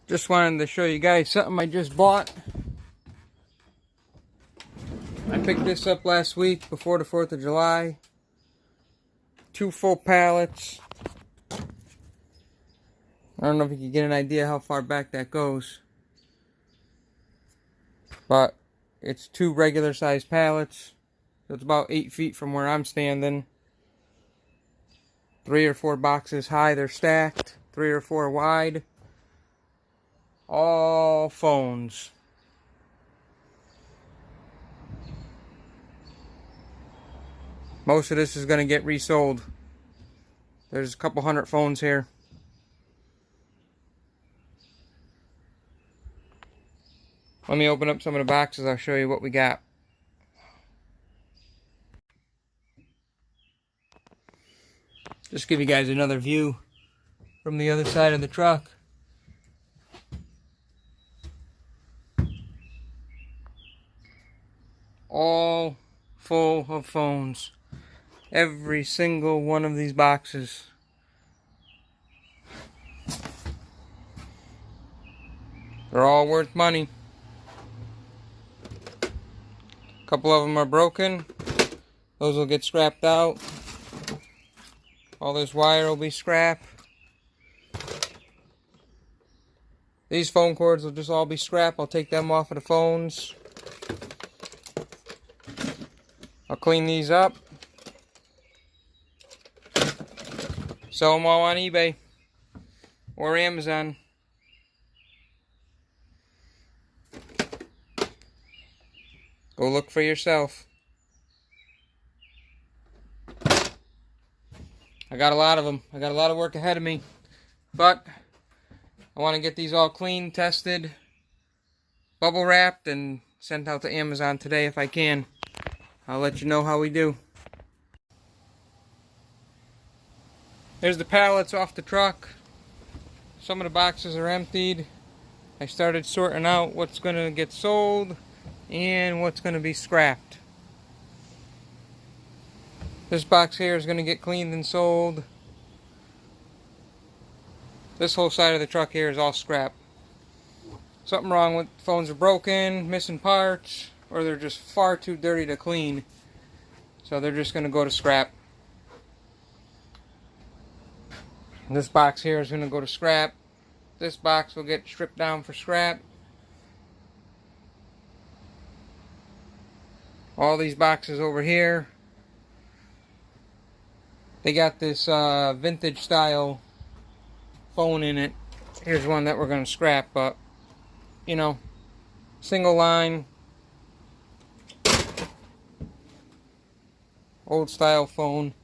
Just wanted to show you guys something I just bought. I picked this up last week before the 4th of July. 2 full pallets. I don't know if you can get an idea how far back that goes. But it's 2 regular sized pallets. So it's about 8 feet from where I'm standing. 3 or 4 boxes high, they're stacked. 3 or 4 wide. All phones. Most of this is going to get resold. There's a couple hundred phones here. Let me open up some of the boxes. I'll show you what we got. Just give you guys another view from the other side of the truck. All full of phones. Every single one of these boxes. They're all worth money. A couple of them are broken. Those will get scrapped out. All this wire will be scrap. These phone cords will just all be scrap. I'll take them off of the phones. I'll clean these up. Sell them all on eBay or Amazon. Go look for yourself. I got a lot of them. I got a lot of work ahead of me. But I want to get these all cleaned, tested, bubble wrapped, and sent out to Amazon today if I can. I'll let you know how we do. There's the pallets off the truck. Some of the boxes are emptied. I started sorting out what's going to get sold and what's going to be scrapped. This box here is going to get cleaned and sold. This whole side of the truck here is all scrap. Something wrong with phones are broken, missing parts, or they're just far too dirty to clean. So they're just going to go to scrap. This box here is going to go to scrap. This box will get stripped down for scrap. All these boxes over here, they got this vintage style phone in it. Here's one that we're going to scrap, but you know, single line, old style phone.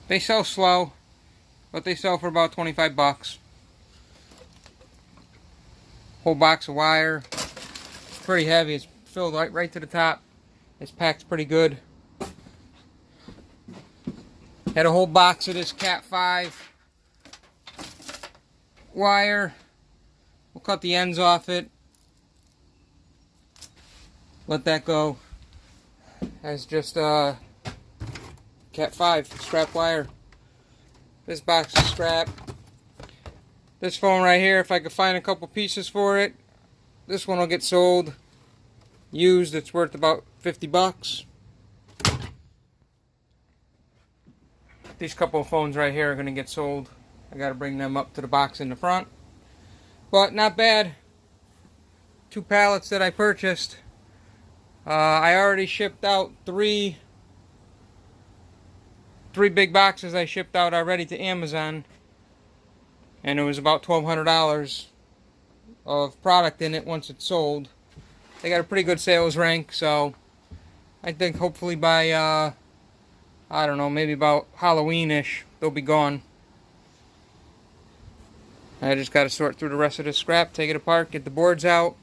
They sell slow, but they sell for about 25 bucks. Whole box of wire. It's pretty heavy. It's filled right to the top. It's packed pretty good. Had a whole box of this Cat 5 wire. We'll cut the ends off it. Let that go. As just Cat 5 scrap wire. This box is scrap. This phone right here, if I could find a couple pieces for it, this one will get sold. Used, it's worth about 50 bucks. These couple of phones right here are going to get sold. I got to bring them up to the box in the front. But not bad. 2 pallets that I purchased. I already shipped out 3 big boxes I shipped out already to Amazon. And it was about $1,200 of product in it once it's sold. They got a pretty good sales rank, so I think hopefully by, I don't know, maybe about Halloween-ish, they'll be gone. I just got to sort through the rest of the scrap, take it apart, get the boards out,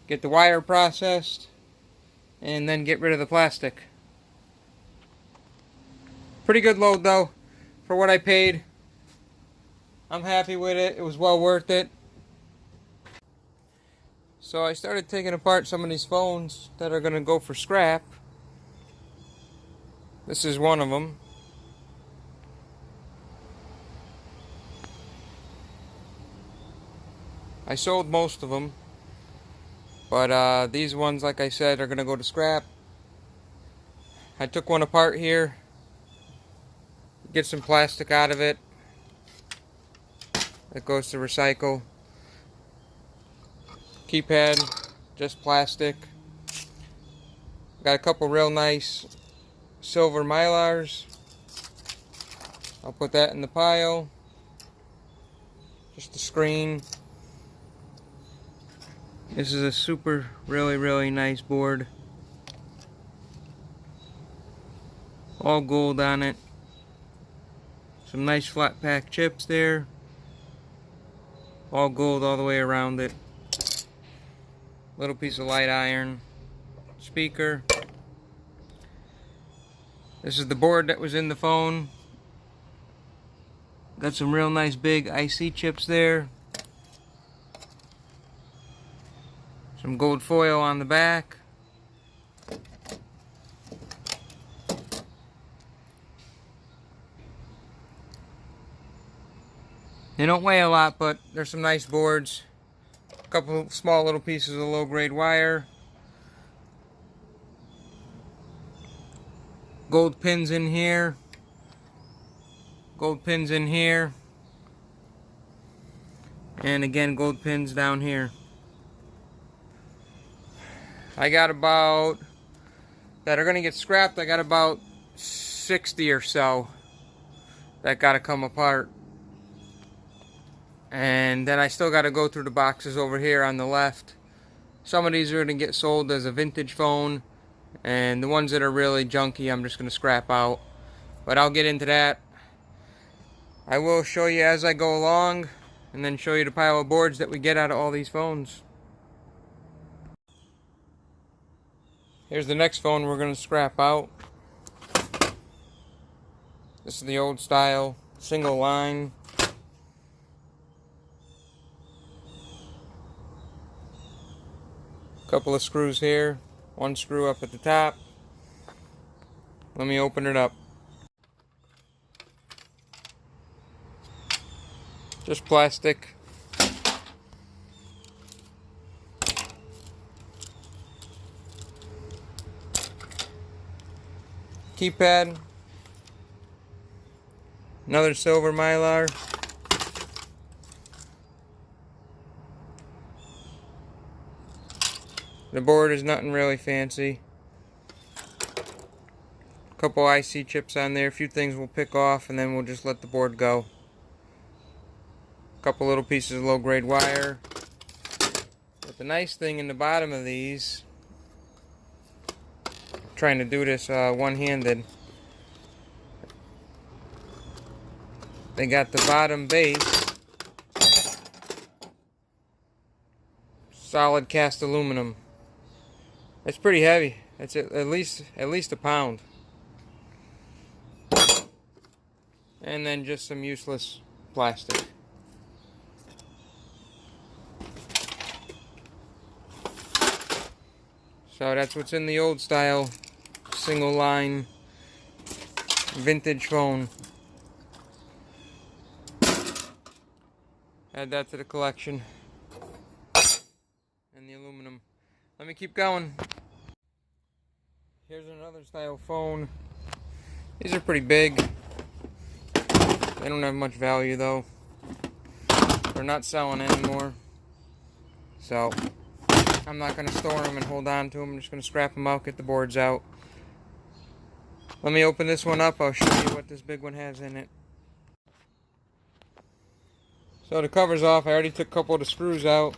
get the wire processed, and then get rid of the plastic. Pretty good load though, for what I paid. I'm happy with it. It was well worth it. So I started taking apart some of these phones that are going to go for scrap. This is one of them. I sold most of them, but these ones, like I said, are gonna go to scrap. I took one apart here, get some plastic out of it. That goes to recycle. Keypad, just plastic. Got a couple real nice silver Mylars. I'll put that in the pile. Just the screen. This is a super, really nice board. All gold on it. Some nice flat pack chips there. All gold all the way around it. Little piece of light iron. Speaker. This is the board that was in the phone. Got some real nice big IC chips there. Some gold foil on the back. They don't weigh a lot, but there's some nice boards. A couple small little pieces of low-grade wire. Gold pins in here. Gold pins in here. And again, gold pins down here. I got about, that are going to get scrapped, I got about 60 or so that got to come apart. And then I still got to go through the boxes over here on the left. Some of these are going to get sold as a vintage phone, and the ones that are really junky I'm just going to scrap out. But I'll get into that. I will show you as I go along, and then show you the pile of boards that we get out of all these phones. Here's the next phone we're going to scrap out. This is the old style, single line. Couple of screws here, one screw up at the top. Let me open it up. Just plastic. Keypad. Another silver Mylar. The board is nothing really fancy. A couple IC chips on there, a few things we'll pick off, and then we'll just let the board go. A couple little pieces of low-grade wire. But the nice thing in the bottom of these, I'm trying to do this one-handed. They got the bottom base solid cast aluminum. It's pretty heavy. It's at least a pound. And then just some useless plastic. So that's what's in the old style single line vintage phone. Add that to the collection. And the aluminum. Let me keep going. Here's another style phone. These are pretty big. They don't have much value though. They're not selling anymore. So I'm not going to store them and hold on to them. I'm just going to scrap them out, get the boards out. Let me open this one up. I'll show you what this big one has in it. So the cover's off. I already took a couple of the screws out.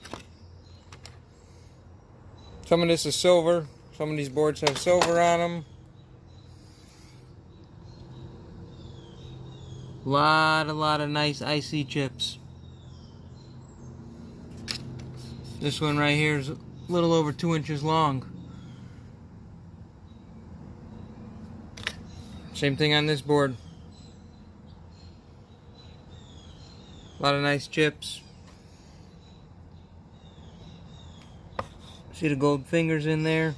Some of this is silver. Some of these boards have silver on them. A lot of nice IC chips. This one right here is a little over 2 inches long. Same thing on this board. A lot of nice chips. See the gold fingers in there?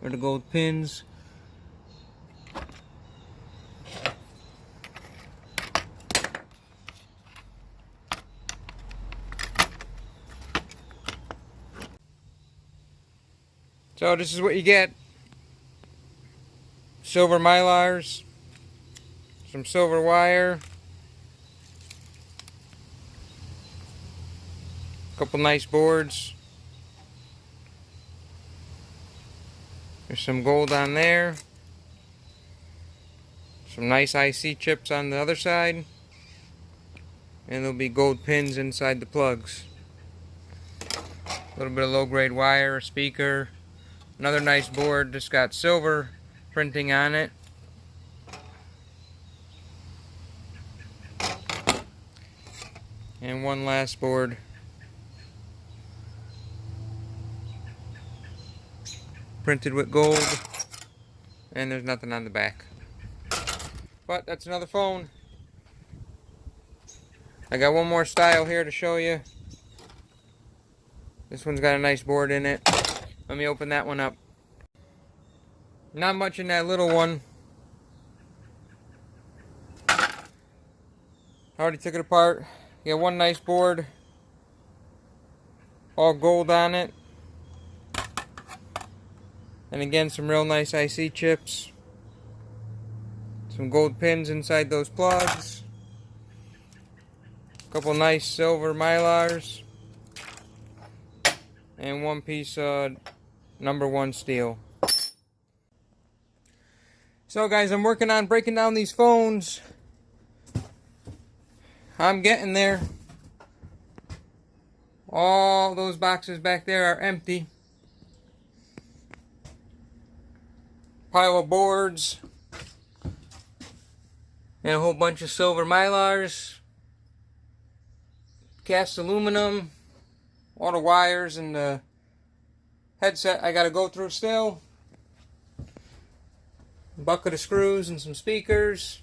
Or the gold pins? So this is what you get. Silver mylars, some silver wire, a couple nice boards. There's some gold on there. Some nice IC chips on the other side. And there'll be gold pins inside the plugs. A little bit of low-grade wire, a speaker. Another nice board, just got silver printing on it. And one last board. Printed with gold. And there's nothing on the back. But that's another phone. I got one more style here to show you. This one's got a nice board in it. Let me open that one up. Not much in that little one. I already took it apart. You got one nice board. All gold on it. And again, some real nice IC chips. Some gold pins inside those plugs. A couple nice silver mylars. And one piece of #1 steel. So guys, I'm working on breaking down these phones. I'm getting there. All those boxes back there are empty. Pile of boards. And a whole bunch of silver mylars. Cast aluminum. All the wires and the headset I gotta go through still. A bucket of screws and some speakers.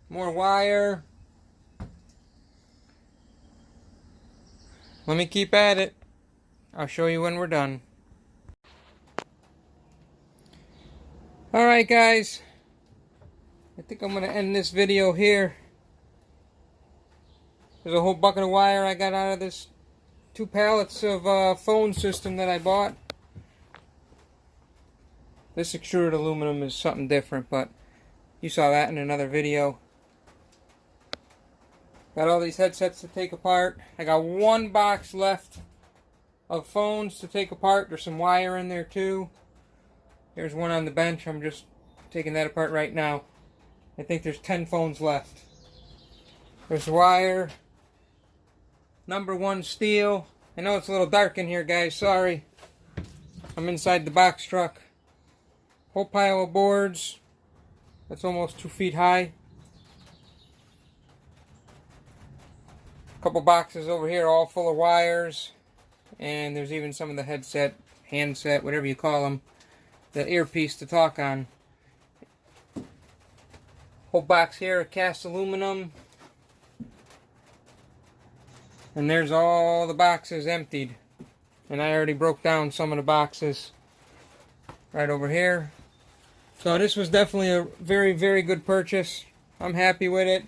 More wire. Let me keep at it. I'll show you when we're done. Alright guys. I think I'm gonna end this video here. There's a whole bucket of wire I got out of this 2 pallets of phone system that I bought. This extruded aluminum is something different, but you saw that in another video. Got all these headsets to take apart. I got one box left of phones to take apart. There's some wire in there too. There's one on the bench. I'm just taking that apart right now. I think there's 10 phones left. There's wire. #1 steel. I know it's a little dark in here, guys. Sorry. I'm inside the box truck. Whole pile of boards. That's almost 2 feet high. A couple boxes over here, all full of wires. And there's even some of the headset, handset, whatever you call them. The earpiece to talk on. Whole box here of cast aluminum. And there's all the boxes emptied. And I already broke down some of the boxes right over here. So this was definitely a very, very good purchase. I'm happy with it.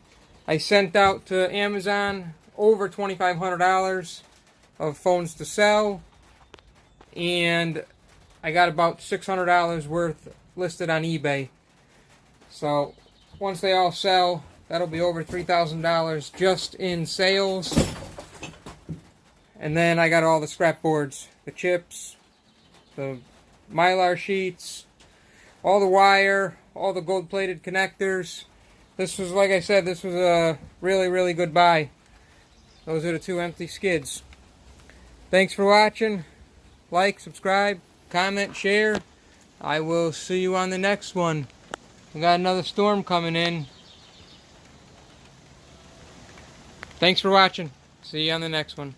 I sent out to Amazon over $2,500 of phones to sell. And I got about $600 worth listed on eBay. So once they all sell, that'll be over $3,000 just in sales. And then I got all the scrap boards, the chips, the mylar sheets, all the wire, all the gold-plated connectors. This was, like I said, this was a really, really good buy. Those are the 2 empty skids. Thanks for watching. Like, subscribe, comment, share. I will see you on the next one. We got another storm coming in. Thanks for watching. See you on the next one.